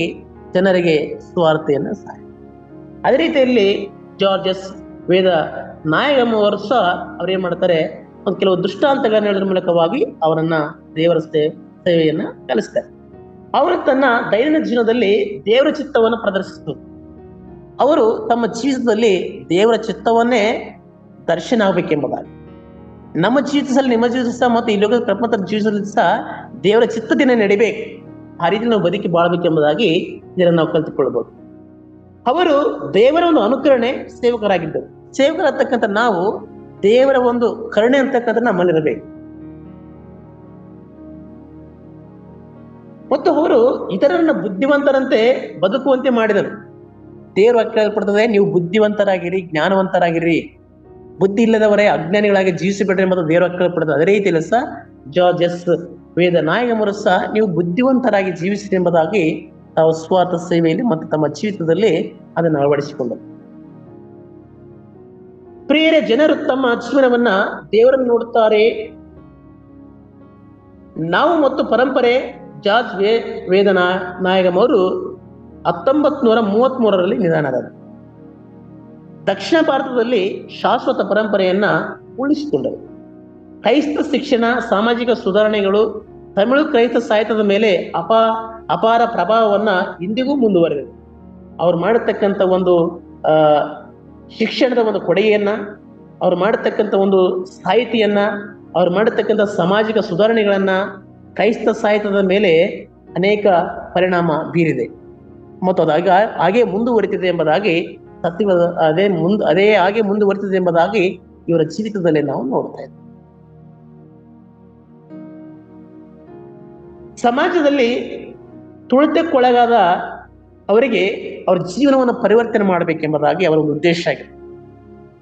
ಜನರಿಗೆ ಸುವಾರ್ತೆಯನ್ನ ಸಾರಿ. ಅದೇ ರೀತಿಯಲ್ಲಿ ಜಾರ್ಜಸ್ ವೇದ ನಾಯಕರು ಸಹ ಅವ್ರೇನ್ ಮಾಡ್ತಾರೆ, ಒಂದು ಕೆಲವು ದೃಷ್ಟಾಂತಗಳನ್ನ ಹೇಳೋದ್ರ ಮೂಲಕವಾಗಿ ಅವರನ್ನ ದೇವರ ಸೇವೆಯನ್ನ ಕಲಿಸ್ತಾರೆ. ಅವರು ತನ್ನ ದೈನಂದಿನ ಜೀವನದಲ್ಲಿ ದೇವರ ಚಿತ್ತವನ್ನು ಪ್ರದರ್ಶಿಸಿದರು. ಅವರು ತಮ್ಮ ಜೀವಿತದಲ್ಲಿ ದೇವರ ಚಿತ್ತವನ್ನೇ ದರ್ಶನ ಆಗ್ಬೇಕೆಂಬುದಾಗಿ, ನಮ್ಮ ಜೀವಿತದಲ್ಲಿ, ನಿಮ್ಮ ಜೀವಿತ ಸಹ ಮತ್ತು ಈ ಲೋಕದ ಪ್ರಪಂಚದ ಜೀವಿತದಲ್ಲಿ ಸಹ ದೇವರ ಚಿತ್ತದಿಂದ ನಡಿಬೇಕು. ಆ ರೀತಿ ನಾವು ಬದುಕಿ ಬಾಳ್ಬೇಕೆಂಬುದಾಗಿ ಇದನ್ನು ನಾವು ಕಲಿತುಕೊಳ್ಬಹುದು. ಅವರು ದೇವರ ಒಂದು ಅನುಕರಣೆ ಸೇವಕರಾಗಿದ್ದರು. ಸೇವಕರಾಗ್ತಕ್ಕಂಥ ನಾವು ದೇವರ ಒಂದು ಕರುಣೆ ಅಂತಕ್ಕಂಥ ನಮ್ಮಲ್ಲಿರಬೇಕು. ಮತ್ತು ಅವರು ಇತರರನ್ನ ಬುದ್ಧಿವಂತರಂತೆ ಬದುಕುವಂತೆ ಮಾಡಿದರು. ದೇವರು ವಾಕ್ಯ ಪಡ್ತದೆ, ನೀವು ಬುದ್ಧಿವಂತರಾಗಿರಿ, ಜ್ಞಾನವಂತರಾಗಿರಿ, ಬುದ್ಧಿ ಇಲ್ಲದವರೇ ಅಜ್ಞಾನಿಗಳಾಗಿ ಜೀವಿಸಿಬಿಡ್ರಿ ಎಂಬುದು ದೇವರು ವಾಕ್ಯ ಪಡ್ತದೆ. ಅದೇ ರೀತಿಯಲ್ಲಿ ಸಹ ಜಾರ್ಜಸ್ ವೇದ ನಾಯಕರು ಸಹ ನೀವು ಬುದ್ಧಿವಂತರಾಗಿ ಜೀವಿಸಿರಿ ಎಂಬುದಾಗಿ ತಾವು ಸ್ವಾರ್ಥ ಸೇವೆಯಲ್ಲಿ ಮತ್ತು ತಮ್ಮ ಜೀವಿತದಲ್ಲಿ ಅದನ್ನು ಅಳವಡಿಸಿಕೊಂಡರು. ಪ್ರಿಯರೇ, ಜನರು ತಮ್ಮ ಜೀವನವನ್ನ ದೇವರನ್ನು ನೋಡುತ್ತಾರೆ. ನಾವು ಮತ್ತು ಪರಂಪರೆ ಜಾರ್ಜ್ ವೇದ ನಾಯಕರು 1933ರಲ್ಲಿ ನಿಧನರಾದರು. ದಕ್ಷಿಣ ಭಾರತದಲ್ಲಿ ಶಾಶ್ವತ ಪರಂಪರೆಯನ್ನ ಉಳಿಸಿಕೊಂಡರು. ಕ್ರೈಸ್ತ ಶಿಕ್ಷಣ, ಸಾಮಾಜಿಕ ಸುಧಾರಣೆಗಳು ತಮಿಳು ಕ್ರೈಸ್ತ ಸಾಹಿತ್ಯದ ಮೇಲೆ ಅಪಾರ ಪ್ರಭಾವವನ್ನ ಇಂದಿಗೂ ಮುಂದುವರೆದಿದೆ. ಅವ್ರು ಮಾಡತಕ್ಕಂಥ ಒಂದು ಶಿಕ್ಷಣದ ಒಂದು ಕೊಡುಗೆಯನ್ನ, ಅವ್ರು ಮಾಡತಕ್ಕಂಥ ಒಂದು ಸಾಹಿತಿಯನ್ನ, ಅವ್ರು ಮಾಡತಕ್ಕಂಥ ಸಾಮಾಜಿಕ ಸುಧಾರಣೆಗಳನ್ನ ಕ್ರೈಸ್ತ ಸಾಹಿತ್ಯದ ಮೇಲೆ ಅನೇಕ ಪರಿಣಾಮ ಬೀರಿದೆ ಮತ್ತು ಅದು ಹಾಗೆ ಮುಂದುವರಿತಿದೆ ಎಂಬುದಾಗಿ ಅದೇ ಹಾಗೆ ಮುಂದುವರಿತಿದೆ ಎಂಬುದಾಗಿ ಇವರ ಜೀವಿತದಲ್ಲಿ ನಾವು ನೋಡ್ತಾ ಇದ್ದೇವೆ. ಸಮಾಜದಲ್ಲಿ ತುಳಿತಕ್ಕೊಳಗಾದ ಅವರಿಗೆ ಅವ್ರ ಜೀವನವನ್ನು ಪರಿವರ್ತನೆ ಮಾಡಬೇಕೆಂಬುದಾಗಿ ಅವರ ಒಂದು ಉದ್ದೇಶ ಆಗಿದೆ.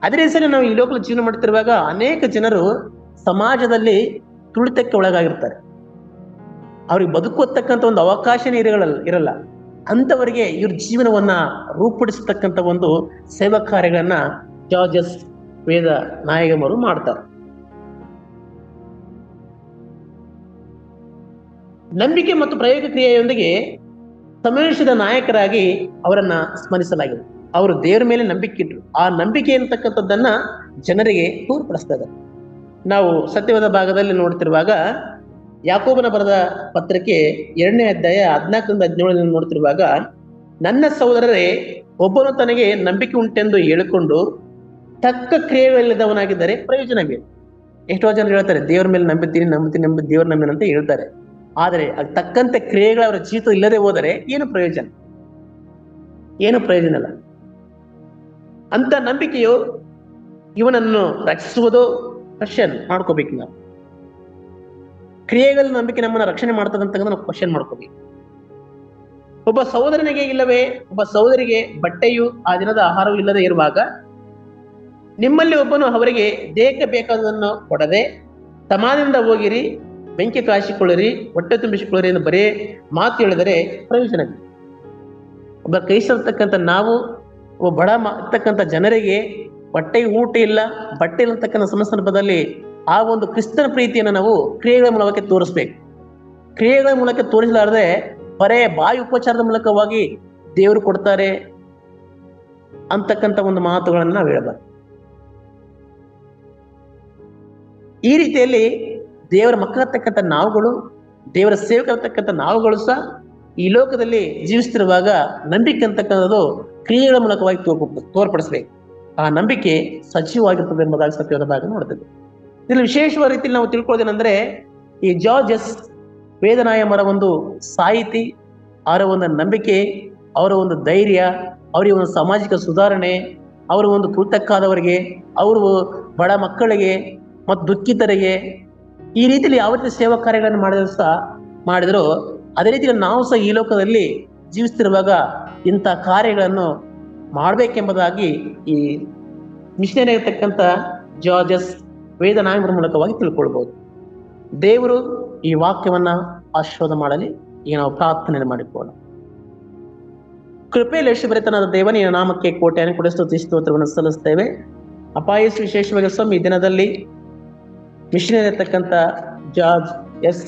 ಅದೇ ಸರಿ ನಾವು ಈ ಲೋಕದ ಜೀವನ ಮಾಡ್ತಿರುವಾಗ ಅನೇಕ ಜನರು ಸಮಾಜದಲ್ಲಿ ತುಳಿತಕ್ಕೆ ಒಳಗಾಗಿರ್ತಾರೆ. ಅವ್ರಿಗೆ ಬದುಕುವತಕ್ಕಂಥ ಒಂದು ಅವಕಾಶನೇ ಇರಲ್ಲ. ಅಂಥವರಿಗೆ ಇವ್ರ ಜೀವನವನ್ನ ರೂಪುಡಿಸತಕ್ಕಂಥ ಒಂದು ಸೇವಾ ಕಾರ್ಯಗಳನ್ನ ಜಾರ್ಜಸ್ ವೇದ ನಾಯಕರು ಮಾಡ್ತಾರೆ. ನಂಬಿಕೆ ಮತ್ತು ಪ್ರಯೋಗ ಕ್ರಿಯೆಯೊಂದಿಗೆ ಸಮಾವೇಶದ ನಾಯಕರಾಗಿ ಅವರನ್ನ ಸ್ಮರಿಸಲಾಗಿದೆ. ಅವರು ದೇವರ ಮೇಲೆ ನಂಬಿಕೆ ಇಟ್ಟರು. ಆ ನಂಬಿಕೆ ಅಂತಕ್ಕಂಥದ್ದನ್ನ ಜನರಿಗೆ ತೋರ್ಪಡಿಸ್ತಾ ಇದ್ದಾರೆ. ನಾವು ಸತ್ಯವಾದ ಭಾಗದಲ್ಲಿ ನೋಡ್ತಿರುವಾಗ ಯಾಕೋಬನ ಬರೆದ ಪತ್ರಿಕೆ 2ನೇ ಅಧ್ಯಾಯ 14-17 ನೋಡ್ತಿರುವಾಗ, ನನ್ನ ಸಹೋದರರೇ, ಒಬ್ಬನು ತನಗೆ ನಂಬಿಕೆ ಉಂಟೆಂದು ಹೇಳಿಕೊಂಡು ತಕ್ಕ ಕ್ರಿಯೆಗಳಿಲ್ಲದವನಾಗಿದ್ದರೆ ಪ್ರಯೋಜನವೇನು? ಎಷ್ಟೋ ಜನರು ಹೇಳ್ತಾರೆ ದೇವರ ಮೇಲೆ ನಂಬುತ್ತೀನಿ ದೇವ್ರ ನಂಬಿನ ಅಂತ ಹೇಳ್ತಾರೆ. ಆದರೆ ಅದು ತಕ್ಕಂತೆ ಕ್ರಿಯೆಗಳ ಅವರ ಜೀವಿತ ಇಲ್ಲದೆ ಹೋದರೆ ಏನು ಪ್ರಯೋಜನ ಇಲ್ಲ. ಅಂತ ನಂಬಿಕೆಯು ಇವನನ್ನು ರಕ್ಷಿಸುವುದೋ ಕ್ವಶನ್ ಮಾಡ್ಕೋಬೇಕು. ನಾವು ಕ್ರಿಯೆಗಳ ನಂಬಿಕೆ ನಮ್ಮನ್ನ ರಕ್ಷಣೆ ಮಾಡ್ತದಂತ ನಾವು ಕ್ವಶನ್ ಮಾಡ್ಕೋಬೇಕು. ಒಬ್ಬ ಸಹೋದರನಿಗೆ ಇಲ್ಲವೇ ಒಬ್ಬ ಸಹೋದರಿಗೆ ಬಟ್ಟೆಯು ಆ ದಿನದ ಆಹಾರವೂ ಇಲ್ಲದೆ ಇರುವಾಗ ನಿಮ್ಮಲ್ಲಿ ಒಬ್ಬನು ಅವರಿಗೆ ದೇಹಕ್ಕೆ ಬೇಕಾದದನ್ನು ಕೊಡದೆ ಸಮಾನದಿಂದ ಹೋಗಿರಿ, ಬೆಂಕಿ ಕಾಯಿಸಿಕೊಳ್ಳಿರಿ, ಹೊಟ್ಟೆ ತುಂಬಿಸಿಕೊಳ್ಳಿರಿ ಎಂದು ಬರೇ ಮಾತು ಹೇಳಿದರೆ ಪ್ರಯೋಜನ. ಒಬ್ಬ ಕೈಸಲ್ತಕ್ಕಂಥ ನಾವು ಒಬ್ಬ ಬಡ ಇರ್ತಕ್ಕಂಥ ಜನರಿಗೆ ಹೊಟ್ಟೆಗೆ ಊಟ ಇಲ್ಲ, ಬಟ್ಟೆ ಇರತಕ್ಕಂಥ ಸಂದರ್ಭದಲ್ಲಿ ಆ ಒಂದು ಕ್ರಿಸ್ತನ ಪ್ರೀತಿಯನ್ನು ನಾವು ಕ್ರಿಯೆಗಳ ಮೂಲಕ ತೋರಿಸ್ಬೇಕು. ಕ್ರಿಯೆಗಳ ಮೂಲಕ ತೋರಿಸಲಾರದೆ ಬರೇ ಬಾಯಿ ಉಪಚಾರದ ಮೂಲಕವಾಗಿ ದೇವರು ಕೊಡ್ತಾರೆ ಅಂತಕ್ಕಂಥ ಒಂದು ಮಾತುಗಳನ್ನು ನಾವು ಹೇಳಬಾರ್ದು. ಈ ರೀತಿಯಲ್ಲಿ ದೇವರ ಮಕ್ಕಳತಕ್ಕಂಥ ನಾವುಗಳು, ದೇವರ ಸೇವಕರತಕ್ಕಂಥ ನಾವುಗಳು ಸಹ ಈ ಲೋಕದಲ್ಲಿ ಜೀವಿಸ್ತಿರುವಾಗ ನಂಬಿಕೆ ಅಂತಕ್ಕಂಥದ್ದು ಕ್ರಿಯೆಗಳ ಮೂಲಕವಾಗಿ ತೋರ್ಪಡಿಸ್ಬೇಕು. ಆ ನಂಬಿಕೆ ಸಜೀವವಾಗಿರ್ತದೆ ಎಂಬುದಾಗಿ ಸತ್ಯವಾದ ಭಾಗ ನೋಡ್ತದೆ. ಇದರಲ್ಲಿ ವಿಶೇಷವಾದ ರೀತಿಯಲ್ಲಿ ನಾವು ತಿಳ್ಕೊಳ್ಳೋದೇನೆಂದ್ರೆ, ಈ ಜಾರ್ಜಸ್ ವೇದನಾಯಮರ ಒಂದು ಸಾಹಿತಿ, ಅವರ ಒಂದು ನಂಬಿಕೆ, ಅವರ ಒಂದು ಧೈರ್ಯ, ಅವರಿಗೆ ಒಂದು ಸಾಮಾಜಿಕ ಸುಧಾರಣೆ, ಅವರ ಒಂದು ಕೃತಕ್ಕಾದವರಿಗೆ, ಅವರು ಬಡ ಮಕ್ಕಳಿಗೆ ಮತ್ತು ದುಃಖಿತರಿಗೆ ಈ ರೀತಿಯಲ್ಲಿ ಯಾವ ರೀತಿ ಸೇವಾ ಕಾರ್ಯಗಳನ್ನು ಮಾಡಿದ್ರು ಅದೇ ರೀತಿಯಲ್ಲಿ ನಾವು ಸಹ ಈ ಲೋಕದಲ್ಲಿ ಜೀವಿಸ್ತಿರುವಾಗ ಇಂಥ ಕಾರ್ಯಗಳನ್ನು ಮಾಡಬೇಕೆಂಬುದಾಗಿ ಈ ಮಿಷನರಿ ಆಗಿರ್ತಕ್ಕಂಥ ಜಾರ್ಜಸ್ ವೇದನಾಯಮರ ಮೂಲಕವಾಗಿ ತಿಳ್ಕೊಳ್ಬಹುದು. ದೇವರು ಈ ವಾಕ್ಯವನ್ನ ಆಶೀರ್ವಾದ ಮಾಡಲಿ. ಈಗ ನಾವು ಪ್ರಾರ್ಥನೆ ಮಾಡಿಕೊಳ್ಳೋಣ. ಕೃಪೆಯಲ್ಲಿ ಯೇಸುಬರಿತನಾದ ದೇವನೇ, ನಿನ್ನ ನಾಮಕ್ಕೆ ಕೋಟೆಯನ್ನು ಕೊಡಿ ಸ್ತೋತ್ರವನ್ನು ಸಲ್ಲಿಸ್ತೇವೆ. ಅಪಾಯಸ್ ವಿಶೇಷವಾಗಿ ಸ್ವಾಮಿ ಈ ದಿನದಲ್ಲಿ ಮಿಷನರಿ ಇರ್ತಕ್ಕಂಥ ಜಾರ್ಜ್ ಎಸ್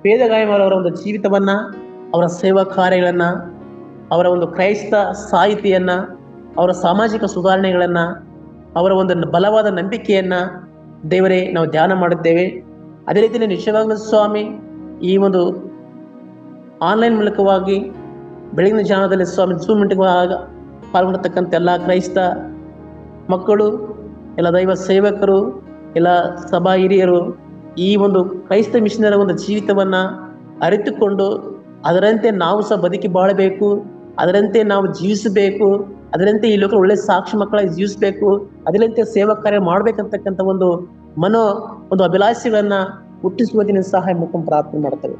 ವೇದಗಾಯಮರವರ ಒಂದು ಜೀವಿತವನ್ನ, ಅವರ ಸೇವಾ ಕಾರ್ಯಗಳನ್ನ, ಅವರ ಒಂದು ಕ್ರೈಸ್ತ ಸಾಹಿತಿಯನ್ನ, ಅವರ ಸಾಮಾಜಿಕ ಸುಧಾರಣೆಗಳನ್ನ, ಅವರ ಒಂದು ಬಲವಾದ ನಂಬಿಕೆಯನ್ನ ದೇವರೇ ನಾವು ಧ್ಯಾನ ಮಾಡಿದ್ದೇವೆ. ಅದೇ ರೀತಿಯಲ್ಲಿ ನಿಜವಾಗ್ಲೂ ಸ್ವಾಮಿ ಈ ಒಂದು ಆನ್ಲೈನ್ ಮೂಲಕವಾಗಿ ಬೆಳಗಿನ ಜಾವದಲ್ಲಿ ಸ್ವಾಮಿ ಜೂಮ್ ಮೀಟಿಂಗ್ ಪಾಲ್ಗೊಳ್ಳತಕ್ಕಂಥ ಎಲ್ಲ ಕ್ರೈಸ್ತ ಮಕ್ಕಳು, ಎಲ್ಲ ದೈವ ಸೇವಕರು, ಎಲ್ಲ ಸಭಾ ಹಿರಿಯರು ಈ ಒಂದು ಕ್ರೈಸ್ತ ಮಿಷನರ ಒಂದು ಜೀವಿತವನ್ನ ಅರಿತುಕೊಂಡು ಅದರಂತೆ ನಾವು ಸಹ ಬದುಕಿ ಬಾಳಬೇಕು, ಅದರಂತೆ ನಾವು ಜೀವಿಸಬೇಕು, ಅದರಂತೆ ಈ ಲೋಕ ಒಳ್ಳೆ ಸಾಕ್ಷಿ ಮಕ್ಕಳಾಗಿ ಜೀವಿಸಬೇಕು, ಅದರಂತೆ ಸೇವಾ ಕಾರ್ಯ ಮಾಡ್ಬೇಕಂತಕ್ಕಂಥ ಒಂದು ಅಭಿಲಾಷೆಗಳನ್ನ ಹುಟ್ಟಿಸುವುದನ್ನ ಸಹಾಯ ಮುಖಂ ಪ್ರಾರ್ಥನೆ ಮಾಡ್ತೇವೆ.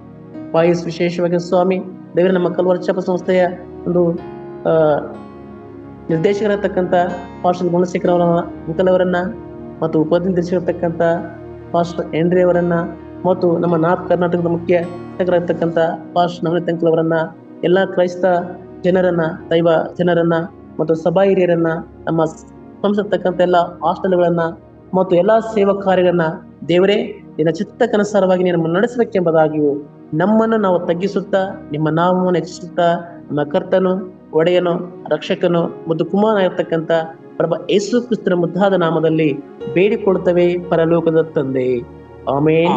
ವಾಯಸ್ ವಿಶೇಷವಾಗಿ ಸ್ವಾಮಿ ದೇವರ ನಮ್ಮ ಕಲ್ವರ್ ಛಾಪ ಸಂಸ್ಥೆಯ ಒಂದು ನಿರ್ದೇಶಕರಾಗಿರ್ತಕ್ಕಂಥ ಪಾಸ್ಟರ್ ಗುಣಶೇಖರ್ ಅವರನ್ನ ಮತ್ತು ಉಪನಿರ್ದೇಶಕರಾಗಿರ್ತಕ್ಕಂಥ ಪಾಸ್ಟರ್ ಎಂಡ್ರಿ ಅವರನ್ನ ಮತ್ತು ನಮ್ಮ ನಾರ್ತ್ ಕರ್ನಾಟಕದ ಮುಖ್ಯ ಶಿಕ್ಷಕರಾಗಿರ್ತಕ್ಕಂಥ ಪಾಸ್ಟರ್ ನವನೀತ್ ಅಂಕಲ್ ಅವರನ್ನ, ಎಲ್ಲ ಕ್ರೈಸ್ತ ಜನರನ್ನ, ದೈವ ಜನರನ್ನ ಮತ್ತು ಸಭಾ ಹಿರಿಯರನ್ನ, ನಮ್ಮ ಸಂಸ್ಥತಕ್ಕಂಥ ಎಲ್ಲ ಹಾಸ್ಟೆಲ್ಗಳನ್ನ ಮತ್ತು ಎಲ್ಲಾ ಸೇವಾ ಕಾರ್ಯಗಳನ್ನ ದೇವರೇ ನಿನ್ನ ಚಿತ್ತಕ್ಕನುಸಾರವಾಗಿ ನೀನು ನಡೆಸಬೇಕೆಂಬುದಾಗಿಯೂ ನಮ್ಮನ್ನು ನಾವು ತಗ್ಗಿಸುತ್ತಾ ನಿಮ್ಮ ನಾಮವನ್ನು ಹೆಚ್ಚಿಸುತ್ತಾ ನಮ್ಮ ಕರ್ತನು, ಒಡೆಯನು, ರಕ್ಷಕನು ಮತ್ತು ಕುಮಾರನಾಗಿರ್ತಕ್ಕಂಥ ಪ್ರಭು ಯೇಸು ಕ್ರಿಸ್ತನ ಮುದ್ದಾದ ನಾಮದಲ್ಲಿ ಬೇಡಿಕೊಡುತ್ತವೆ ಪರಲೋಕದ ತಂದೆ. ಆಮೆನ್.